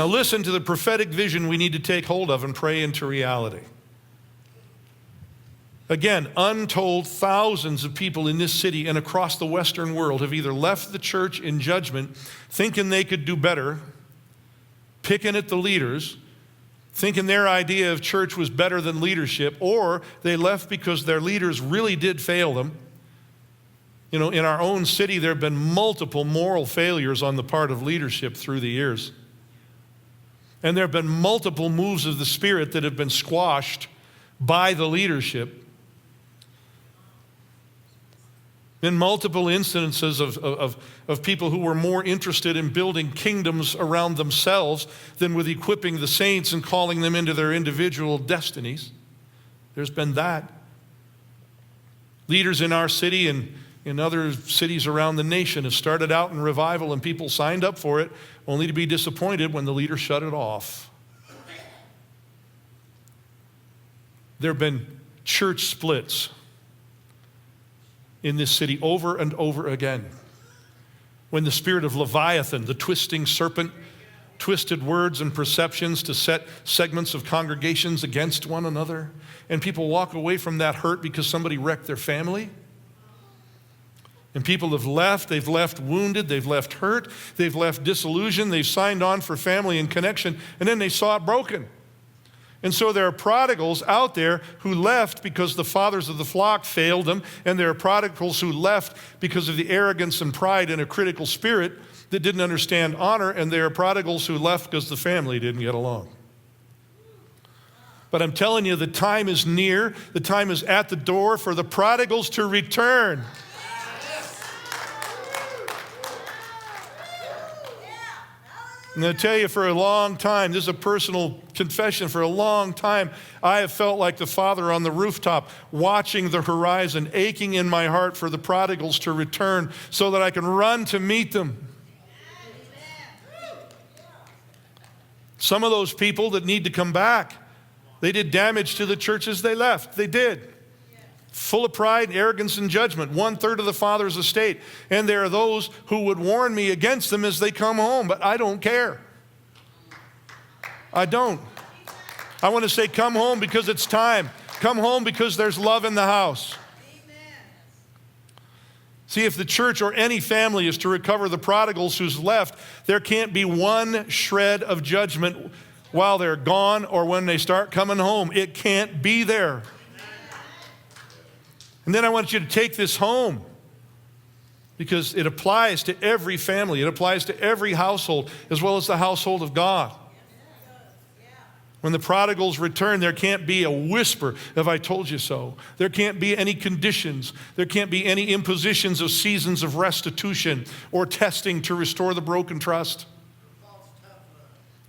Now listen to the prophetic vision we need to take hold of and pray into reality. Again, untold thousands of people in this city and across the Western world have either left the church in judgment, thinking they could do better, picking at the leaders, thinking their idea of church was better than leadership, or they left because their leaders really did fail them. You know, in our own city, there have been multiple moral failures on the part of leadership through the years. And there have been multiple moves of the Spirit that have been squashed by the leadership. Been multiple incidences of people who were more interested in building kingdoms around themselves than with equipping the saints and calling them into their individual destinies. There's been that. Leaders in our city and in other cities around the nation have started out in revival, and people signed up for it only to be disappointed when the leader shut it off. There have been church splits in this city over and over again. When the spirit of Leviathan, the twisting serpent, twisted words and perceptions to set segments of congregations against one another, and people walk away from that hurt because somebody wrecked their family. And people have left, they've left wounded, they've left hurt, they've left disillusioned, they've signed on for family and connection, and then they saw it broken. And so there are prodigals out there who left because the fathers of the flock failed them, and there are prodigals who left because of the arrogance and pride and a critical spirit that didn't understand honor, and there are prodigals who left because the family didn't get along. But I'm telling you, the time is near, the time is at the door for the prodigals to return. I'm going to tell you, for a long time, this is a personal confession, for a long time, I have felt like the father on the rooftop, watching the horizon, aching in my heart for the prodigals to return so that I can run to meet them. Some of those people that need to come back, they did damage to the churches they left. They did. Full of pride, arrogance, and judgment. 1/3 of the father's estate. And there are those who would warn me against them as they come home, but I don't care. I don't. I want to say, come home because it's time. Come home because there's love in the house. See, if the church or any family is to recover the prodigals who's left, there can't be one shred of judgment while they're gone or when they start coming home. It can't be there. And then I want you to take this home, because it applies to every family. It applies to every household, as well as the household of God. When the prodigals return, there can't be a whisper of "I told you so." There can't be any conditions. There can't be any impositions of seasons of restitution or testing to restore the broken trust.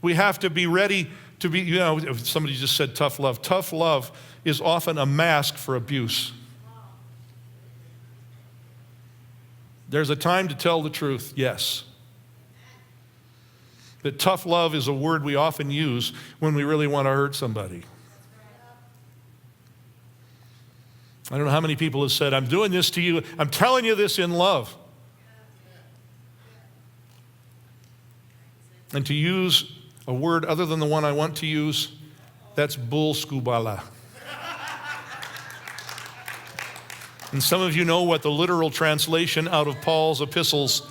We have to be ready to be, somebody just said tough love. Tough love is often a mask for abuse. There's a time to tell the truth, yes. But tough love is a word we often use when we really want to hurt somebody. I don't know how many people have said, "I'm doing this to you, I'm telling you this in love." And to use a word other than the one I want to use, that's bull skubala. And some of you know what the literal translation out of Paul's epistles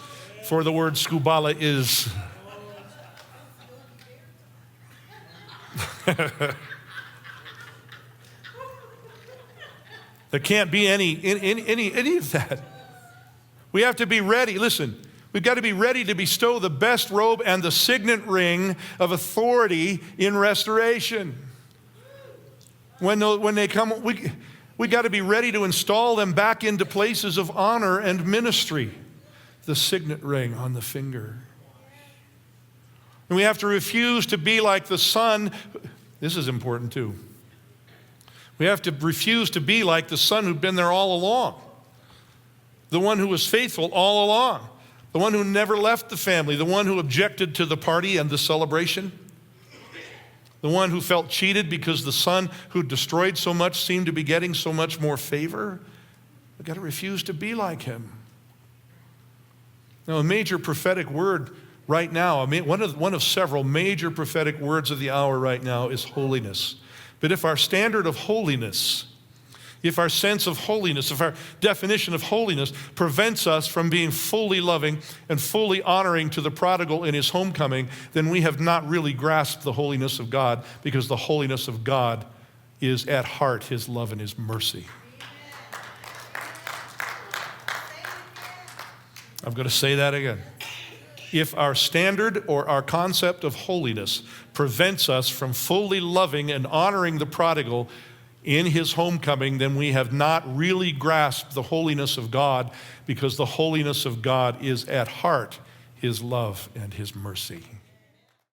for the word skubala is. There can't be any of that. We have to be ready. Listen, we've got to be ready to bestow the best robe and the signet ring of authority in restoration. When they come, we got to be ready to install them back into places of honor and ministry. The signet ring on the finger. And we have to refuse to be like the son. This is important too. We have to refuse to be like the son who'd been there all along. The one who was faithful all along. The one who never left the family. The one who objected to the party and the celebration. The one who felt cheated because the son who destroyed so much seemed to be getting so much more favor. We've got to refuse to be like him. Now, a major prophetic word right now, I mean, one of several major prophetic words of the hour right now is holiness. But if our standard of holiness, if our sense of holiness, if our definition of holiness prevents us from being fully loving and fully honoring to the prodigal in his homecoming, then we have not really grasped the holiness of God, because the holiness of God is at heart his love and his mercy. I'm going to say that again. If our standard or our concept of holiness prevents us from fully loving and honoring the prodigal in his homecoming, then we have not really grasped the holiness of God, because the holiness of God is at heart his love and his mercy.